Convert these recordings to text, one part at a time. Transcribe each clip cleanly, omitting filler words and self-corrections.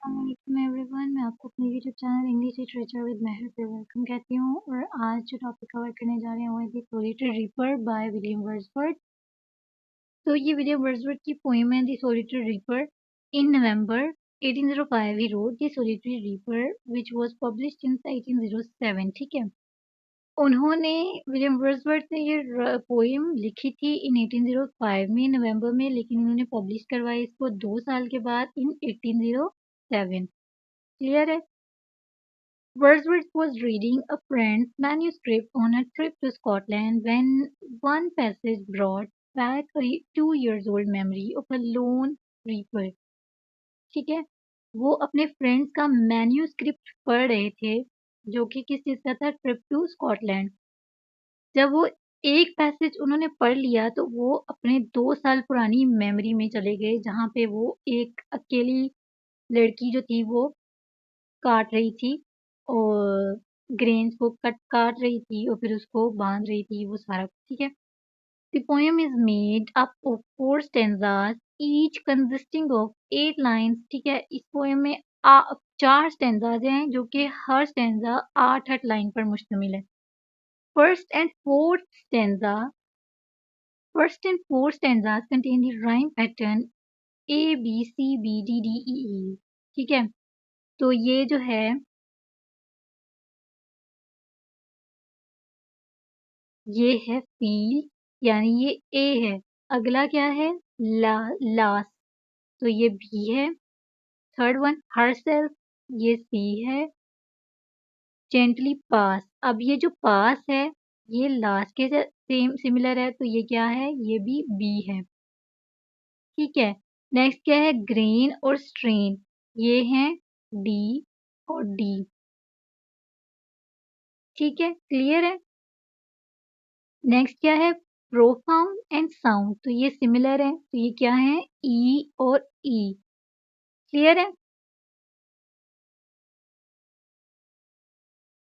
अस्सलामुअलैकुम एवरीवन, मैं आपको अपने YouTube channel English literature with Mehar पे वेलकम कहती हूँ। और आज जो टॉपिक कवर करने जा रहे हैं वो है the solitary reaper by William Wordsworth. तो ये विलियम वर्ड्सवर्थ की पोएम है the solitary reaper. In November 1805 he wrote the solitary reaper which was published in 1807। ठीक है, उन्होंने विलियम वर्ड्सवर्थ ने ये पोएम लिखी थी इन 1805 में नवंबर में, लेकिन उन्होंने पब्लिश करवाई इसको 2 साल के बाद इन 1807। क्लियर है? Wordsworth was reading a friend's manuscript on a trip to Scotland when one passage brought back a 2 years old memory of a lone reaper. ठीक है, वो अपने फ्रेंड्स का मैन्यूस्क्रिप्ट पढ़ रहे थे जो कि किस चीज का था, ट्रिप टू स्कॉटलैंड। जब वो एक पैसेज उन्होंने पढ़ लिया तो वो अपने 2 साल पुरानी मेमोरी में चले गए, जहाँ पे वो एक अकेली लड़की जो थी वो काट रही थी और ग्रेन्स को काट रही थी और फिर उसको बांध रही थी, वो सारा कुछ। ठीक है, the poem is made up of 4 stanzas each consisting of 8 lines. ठीक है, इस पोएम में 4 स्टेंजाज हैं जो कि हर स्टेंजा 8-8 लाइन पर मुश्तमिल है। First and fourth stanzas contain the rhyme pattern ABCBDDEE। ठीक है, तो ये जो है ये है फील, यानी ये ए है। अगला क्या है? लास्ट, तो ये बी है। थर्ड वन हरसेल्फ, ये सी है। जेंटली पास, अब ये जो पास है ये लास्ट के सेम सिमिलर है, तो ये क्या है? ये भी बी है। ठीक है, नेक्स्ट क्या है? ग्रेन और स्ट्रेन, ये हैं डी और डी। ठीक है, क्लियर है? नेक्स्ट क्या है? प्रोफाउंड एंड साउंड, तो ये सिमिलर है, तो ये क्या है? ई और ई। क्लियर है?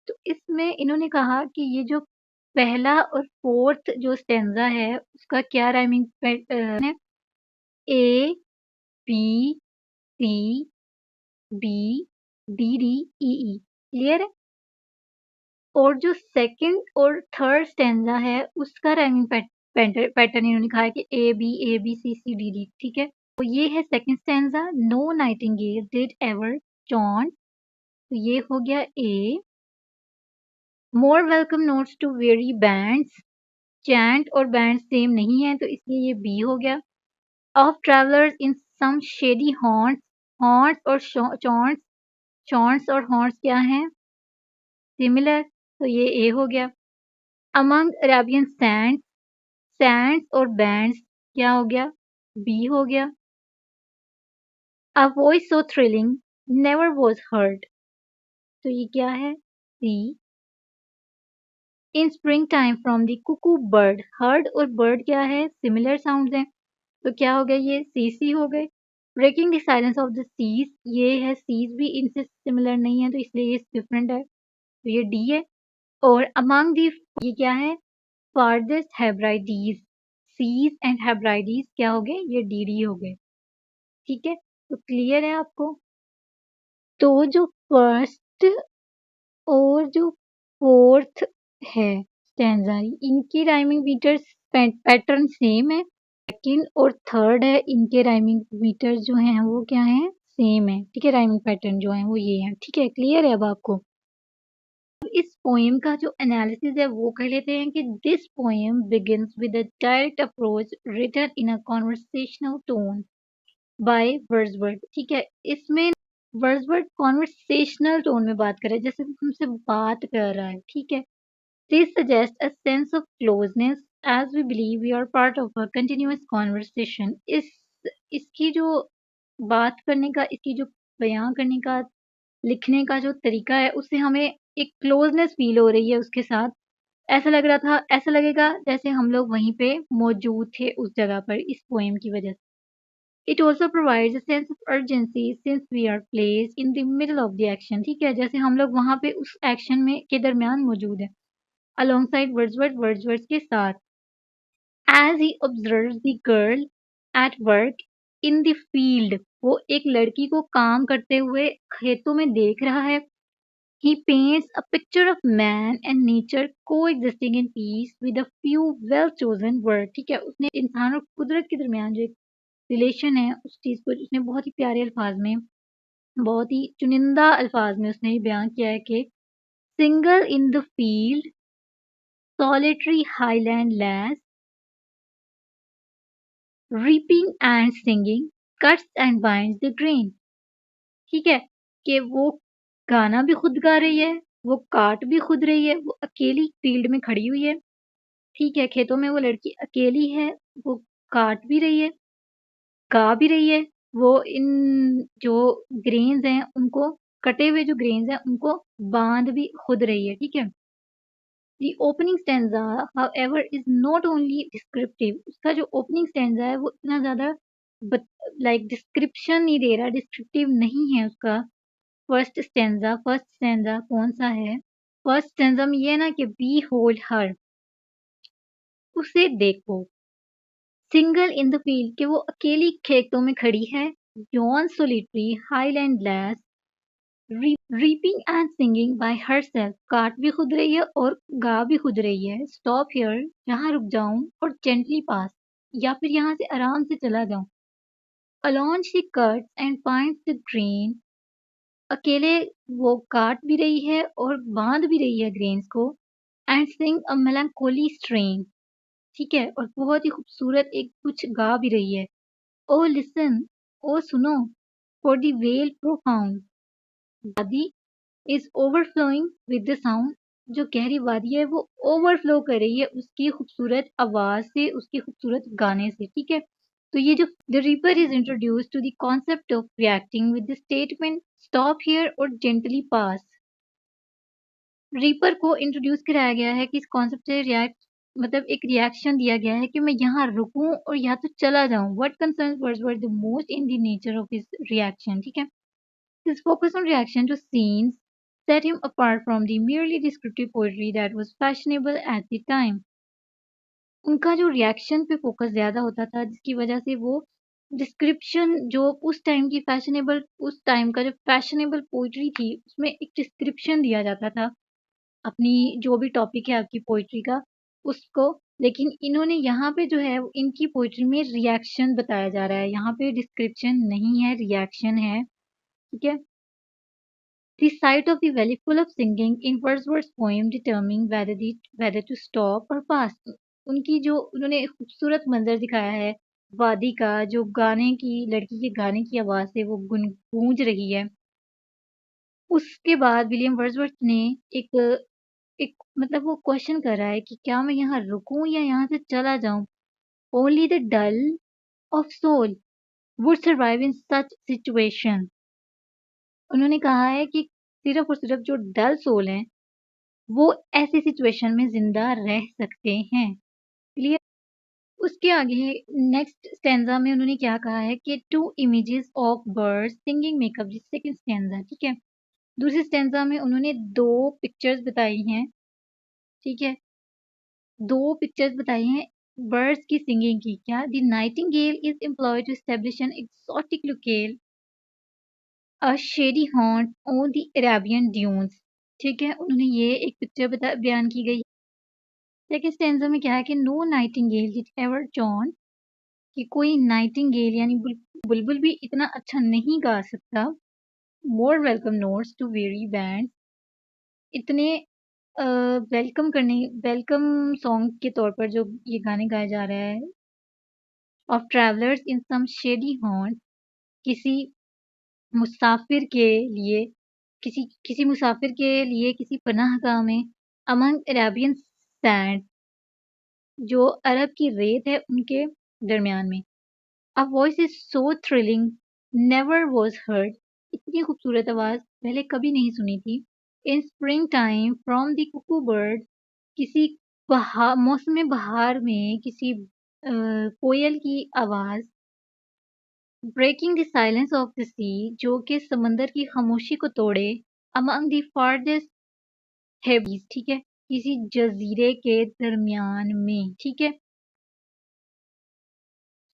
तो इसमें इन्होंने कहा कि ये जो पहला और फोर्थ जो स्टेंजा है उसका क्या राइमिंग पैटर्न है? A B C B D D E E. Clear है? और जो सेकंड और थर्ड स्टेंजा है उसका राइमिंग पैटर्न इन्होंने कहा है कि A B C C D D. ठीक है, तो ये है second stanza, no nightingale did ever chaunt, तो ये हो गया A. More welcome notes to weary bands, chant और बैंड सेम नहीं है तो इसलिए ये बी हो गया। Of travellers in some shady haunts, haunts और चॉन्ट्स, चॉन्ट्स और हॉन्ट्स क्या हैं? सिमिलर, तो ये ए हो गया। अमंग अरेबियन सैंड्स, सैंड्स और बैंड्स क्या हो गया? बी हो गया। A voice so thrilling never was heard, तो ये क्या है? C. In spring time from the cuckoo bird, heard और बर्ड क्या है? सिमिलर साउंड्स हैं, तो क्या हो गया? ये सी सी हो गए। Breaking the silence of the seas, ये है सीज भी इनसे सिमिलर नहीं है तो इसलिए ये डिफरेंट है, तो ये डी है। और अमंग दी, ये क्या है? फार्देस्ट हेब्राइडीज, सीज एंड हेब्राइडीज क्या हो गए? ये डी डी हो गए। ठीक है, तो क्लियर है आपको? तो जो फर्स्ट और जो फोर्थ है स्टैंजा, इनकी राइमिंग मीटर्स पैटर्न सेम है। सेकंड और थर्ड है, इनके राइमिंग मीटर्स जो हैं वो क्या हैं? सेम है। ठीक है, राइमिंग पैटर्न जो है वो ये है। ठीक है, क्लियर है अब आपको? इस पोएम का जो एनालिसिस है वो कर लेते हैं कि this poem begins with a direct approach written in a conversational tone by Wordsworth. ठीक है, इसमें वर्ड्सवर्थ कॉन्वर्सेशनल टोन में बात कर रहा है, जैसे हमसे बात कर रहा है। ठीक है, this suggest a sense of closeness as we believe we are part of a continuous conversation. इसकी जो बात करने का, इसकी जो बयां करने का, लिखने का जो तरीका है उससे हमें एक क्लोजनेस फील हो रही है उसके साथ। ऐसा लग रहा था, ऐसा लगेगा जैसे हम लोग वहीं पे मौजूद थे उस जगह पर इस पोएम की वजह से। It also provides a sense of urgency since we are placed in the middle of the action. ठीक है, जैसे हम लोग वहां पे उस एक्शन में के दरमियान मौजूद है, अलोंगसाइड वर्ड्सवर्थ के साथ। As he observes the girl at work in the field, वो एक लड़की को काम करते हुए खेतों में देख रहा है। He paints a picture of man and nature coexisting in peace with a few well-chosen words। ठीक है, उसने इंसान और कुदरत के दरमियान जो एक रिलेशन है उस चीज को उसने बहुत ही प्यारे अल्फाज में, बहुत ही चुनिंदा अल्फाज में उसने ये बयान किया है कि single in the field, solitary highland lass, reaping and singing, cuts and binds the grain। ठीक है, कि वो गाना भी खुद गा रही है, वो काट भी खुद रही है, वो अकेली फील्ड में खड़ी हुई है। ठीक है, खेतों में वो लड़की अकेली है, वो काट भी रही है, गा भी रही है, वो इन जो ग्रेन्स हैं उनको, कटे हुए जो ग्रेन्स हैं उनको बांध भी खुद रही है। ठीक है, The opening stanza, however, is not only descriptive। उसका जो opening stanza है वो इतना ज़्यादा लाइक डिस्क्रिप्शन नहीं दे रहा, डिस्क्रिप्टिव नहीं है उसका। फर्स्ट स्टेंजा कौन सा है? फर्स्ट स्टेंजा में ये है ना कि बी होल्ड हर, उसे देखो। सिंगल इन द फील्ड, कि वो अकेली खेतों में खड़ी है। Yon solitary highland lass, reaping and singing by herself, काट भी खुद रही है और गा भी खुद रही है। स्टॉप हियर, यहाँ रुक जाऊं, और जेंटली पास, या फिर यहाँ से आराम से चला जाऊं। Alone she cuts and finds the grain, अकेले वो काट भी रही है और बांध भी रही है ग्रेन्स को। एंड सिंग अ मेलंकोली स्ट्रेन, ठीक है, और बहुत ही खूबसूरत एक कुछ गा भी रही है। ओ लिसन, ओ सुनो, फॉर द वेल प्रोफाउंड, वादी is overflowing with the sound, जो गहरी वादी है वो ओवरफ्लो कर रही है उसकी खूबसूरत आवाज से, उसके खूबसूरत गाने से। ठीक है, तो ये जो the reaper is introduce to the concept of reacting with the statement stop here और जेंटली पास। रीपर को इंट्रोड्यूस कराया गया है कि इस कॉन्सेप्ट से रिएक्ट, मतलब एक रिएक्शन दिया गया है कि मैं यहाँ रुकूं और या तो चला जाऊं। What concerns Wordsworth the most in the nature of his reaction. ठीक है, his focus on reaction to scenes set him apart from the merely descriptive poetry that was fashionable at the time। उनका जो reaction पे focus ज्यादा होता था जिसकी वजह से वो डिस्क्रिप्शन जो उस टाइम की फैशनेबल, उस टाइम का जो फैशनेबल पोइट्री थी उसमें एक डिस्क्रिप्शन दिया जाता था अपनी जो भी टॉपिक है आपकी पोइट्री का उसको। लेकिन इन्होंने यहाँ पे जो है इनकी पोइट्री में रिएक्शन बताया जा रहा है, यहाँ पे डिस्क्रिप्शन नहीं है, रिएक्शन है। ठीक है, The sight of the valley full of singing in Wordsworth's poem determining whether to stop or pass। उनकी जो उन्होंने खूबसूरत मंजर दिखाया है वादी का, जो गाने की, लड़की के गाने की आवाज से वो गूंज रही है। उसके बाद विलियम वर्ड्सवर्थ ने एक एक मतलब वो क्वेश्चन कर रहा है कि क्या मैं यहाँ रुकूं या यहाँ से चला जाऊं। Only the dull of soul would survive in such situation. उन्होंने कहा है कि सिर्फ और सिर्फ जो डल सोल हैं वो ऐसी सिचुएशन में जिंदा रह सकते हैं। क्लियर। उसके आगे नेक्स्ट स्टेंजा में उन्होंने क्या कहा है कि two images of birds singing make up the second stanza. ठीक है, दूसरी स्टेंजा में उन्होंने दो पिक्चर्स बताई हैं। ठीक है, दो पिक्चर्स बताई हैं बर्ड्स की सिंगिंग की। क्या? The nightingale is employed to establish an exotic locale, a shady haunt on the Arabian dunes. ठीक है, उन्होंने ये एक पिक्चर बयान की गई। सेकंड स्टेंजा में क्या है कि no nightingale did ever chaunt, कि कोई नाइटिंगेल यानी बुलबुल भी इतना अच्छा नहीं गा सकता। More welcome notes to weary band, इतने वेलकम सॉन्ग के तौर पर जो ये गाने गाए जा रहे हैं। Of travellers in some shady haunt, किसी मुसाफिर के लिए, किसी किसी मुसाफिर के लिए किसी पनाहगाह में। अमंग अरेबियन सैंड, जो अरब की रेत है उनके दरमियान में। A voice is so thrilling never was heard, इतनी खूबसूरत आवाज पहले कभी नहीं सुनी थी। In spring time from the cuckoo bird, किसी मौसम बहार में किसी कोयल की आवाज। Breaking the silence of the sea, जो कि समंदर की खामोशी को तोड़े। अमंग द फार्देस्ट हेबीज, ठीक है, किसी जजीरे के दरमियान में। ठीक है,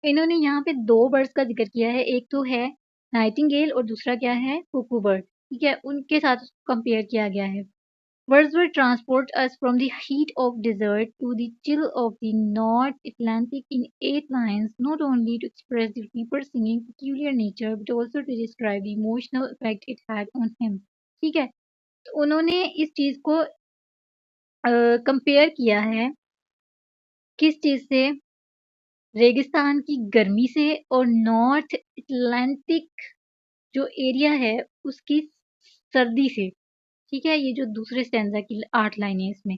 इन्होंने यहाँ पे दो बर्ड्स का जिक्र किया है, एक तो है नाइटिंगेल और दूसरा क्या है, कुकू बर्ड। ठीक है, उनके साथ कंपेयर किया गया है। Wordsworth transports us from the heat of desert to the chill of the North Atlantic in 8 lines, not only to express the reaper's singing peculiar nature, but also to describe the emotional effect it had on him. ठीक है, तो उन्होंने इस चीज को compare किया है किस चीज से, रेगिस्तान की गर्मी से और नॉर्थ अटलांटिक जो एरिया है उसकी सर्दी से। ठीक है, ये जो दूसरे स्टैंजा की 8 लाइनें इसमें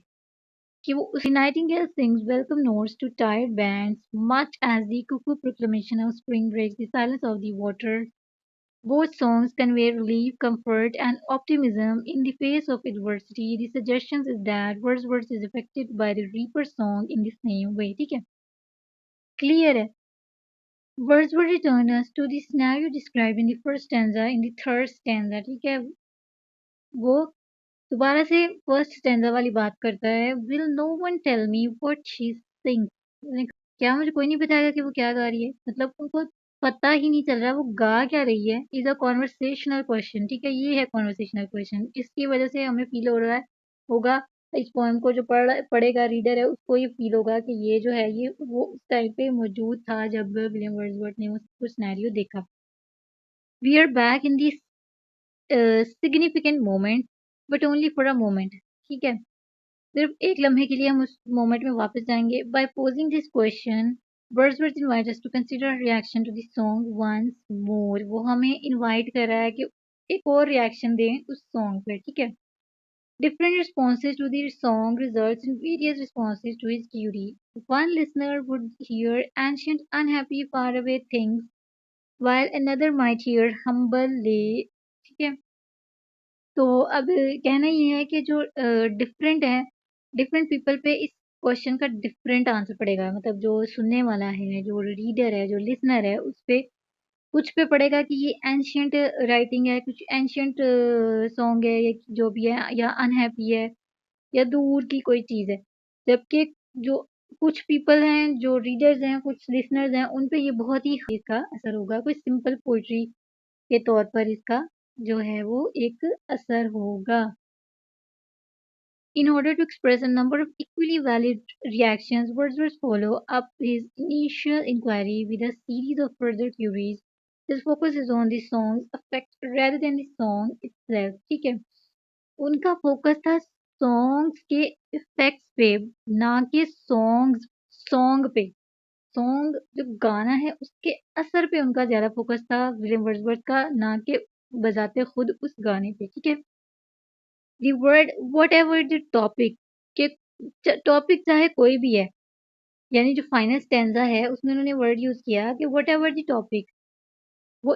कि वो उसी Nightingale sings welcome notes to tired bands, much as the cuckoo proclamation of spring breaks the silence of the water. Both songs convey relief, comfort, and optimism in the face of adversity. The suggestion is that Wordsworth is affected by the Reaper song in the same way. ठीक है, clear है। Wordsworth returns us to the scenario described in the first stanza in the third stanza. ठीक है, वो दोबारा से first stanza वाली बात करता है। Will no one tell me what she sings, क्या मुझे कोई नहीं बताएगा कि वो क्या गा रही है, मतलब उनको पता ही नहीं चल रहा वो गा क्या रही है। Is a conversational question. ठीक है, ये है कॉन्वर्सेशनल क्वेश्चन, इसकी वजह से हमें फील हो रहा है होगा, इस पोएम को जो पढ़ेगा रीडर है उसको ये फील होगा कि ये जो है ये वो उस टाइम पे मौजूद था जब विलियम वर्ड्सवर्थ ने उसको सिनेरियो देखा। We are back in this significant moment but only for a moment. ठीक है, सिर्फ एक लम्हे के लिए हम उस मोमेंट में वापस जाएंगे। By posing this question Wordsworth invite us to consider reaction to this song once more. वो हमें इनवाइट कर रहा है कि एक और रिएक्शन दें उस सॉन्ग पे। ठीक है, different responses to the song results in various responses to his query. One listener would hear ancient unhappy faraway things while another might hear humble lay। ठीक है, तो अब कहना ये है कि जो डिफरेंट है, डिफरेंट पीपल पे इस क्वेश्चन का डिफरेंट आंसर पड़ेगा। मतलब जो सुनने वाला है, जो रीडर है, जो लिसनर है, उस पे कुछ पे पड़ेगा कि ये एंशियंट राइटिंग है, कुछ एंशियंट सॉन्ग है, या जो भी है, या अनहैप्पी है, या दूर की कोई चीज है। जबकि जो कुछ पीपल हैं, जो रीडर्स हैं, कुछ लिसनर्स हैं, उन पे ये बहुत ही इसका असर होगा। कोई सिंपल पोइट्री के तौर पर इसका जो है वो एक असर होगा। In order to express a number of equally valid reactions, Wordsworth follow up his initial inquiry with a series of further queries. This focuses on the song's effect rather than the song itself। ठीक है, उनका focus था songs के effects पे, ना कि song पे। Song जो गाना है उसके असर पे उनका ज्यादा फोकस था विलियम वर्ड्सवर्थ का, ना कि बजाते खुद उस गाने पे। ठीक है, the word what ever the topic, के टॉपिक चाहे कोई भी है, यानी जो फाइनल स्टेंजा है उसमें उन्होंने वर्ड यूज किया कि वट एवर द टॉपिक, वो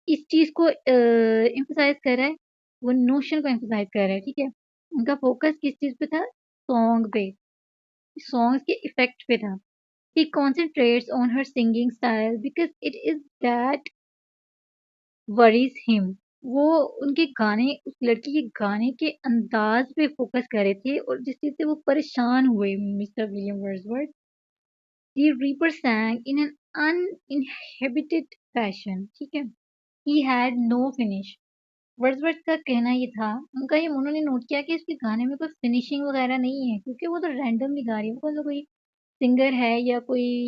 इस चीज को एम्फसाइज कर रहा है, वो नोशन को एम्फसाइज कर रहा है। ठीक है, उनका फोकस किस चीज पे था, सॉन्ग पे, सॉन्ग्स के इफेक्ट पे था। He concentrates on her singing style because it is that worries him. वो उनके गाने, उस लड़की के गाने के अंदाज पे फोकस कर रहे थे और जिस चीज से वो परेशान हुए mister William Wordsworth. The reaper sang in an uninhibited fashion। ठीक है, he had no finish। Wordsworth का कहना ये था, उनका ये उन्होंने नोट किया कि इसके गाने में कोई फिनिशिंग वगैरह नहीं है, क्योंकि वो तो रैंडमली गा रही है, वो तो कोई सिंगर है या कोई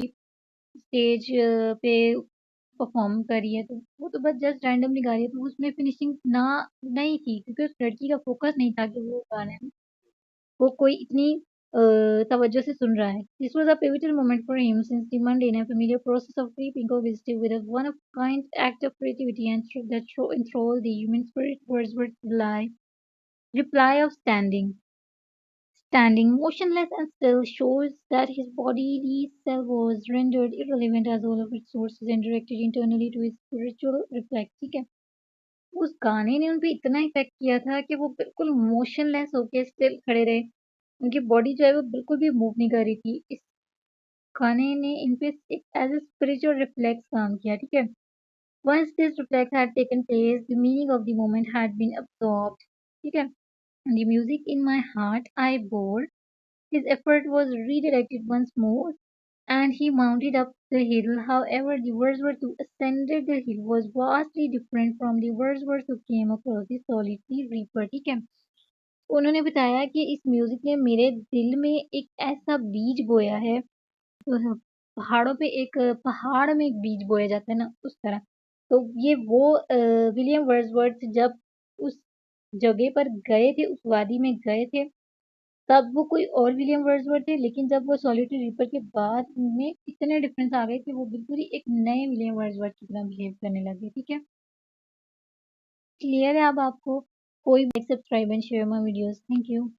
स्टेज पे परफॉर्म कर रही है, तो वो तो बस जस्ट रैंडमली गा रही है, तो उसमें फिनिशिंग ना नहीं थी, क्योंकि उस लड़की का फोकस नहीं था कि वो गाने में वो कोई इतनी तवज्जो से सुन रहा है। This was a pivotal moment for him since the mundane and familiar process of reaping coexisted with a one of kind act of creativity and that enthralled the human spirit. Wordsworth reply of standing motionless and still shows that his bodily self was rendered irrelevant as all of its sources and directed internally to his spiritual reflex। ठीक है, उस गाने ने उन पे इतना effect किया था कि वो बिल्कुल मोशनलेस होके स्टिल खड़े रहे, उनकी बॉडी जो है वो बिल्कुल भी मूव नहीं कर रही थी। इस गाने ने इन पे एक एज ए स्पिरिचुअल रिफ्लेक्स काम किया। ठीक है, once this reflex had taken place the meaning of the moment had been absorbed। ठीक है, and the music in my heart I bore, his effort was redirected once more and he mounted up the hill. However, the Wordsworth who ascended the hill was vastly different from the Wordsworth who came across the solitary reaper. ठीक है, उन्होंने बताया कि इस music ने मेरे दिल में एक ऐसा बीज बोया है, तो पहाड़ों पे एक पहाड़ में एक बीज बोया जाता है ना, उस तरह। तो ये वो विलियम वर्ड्सवर्थ जब उस जगह पर गए थे, उस वादी में गए थे, तब वो कोई और विलियम वर्ड्सवर्थ थे, लेकिन जब वो सॉलिटरी रिपर के बाद में इतने डिफरेंस आ गए कि वो बिल्कुल ही एक नए विलियम वर्ड्सवर्थ की तरह बिहेव करने लगे। ठीक है, क्लियर है अब आपको? कोई subscribe and share my videos. Thank you.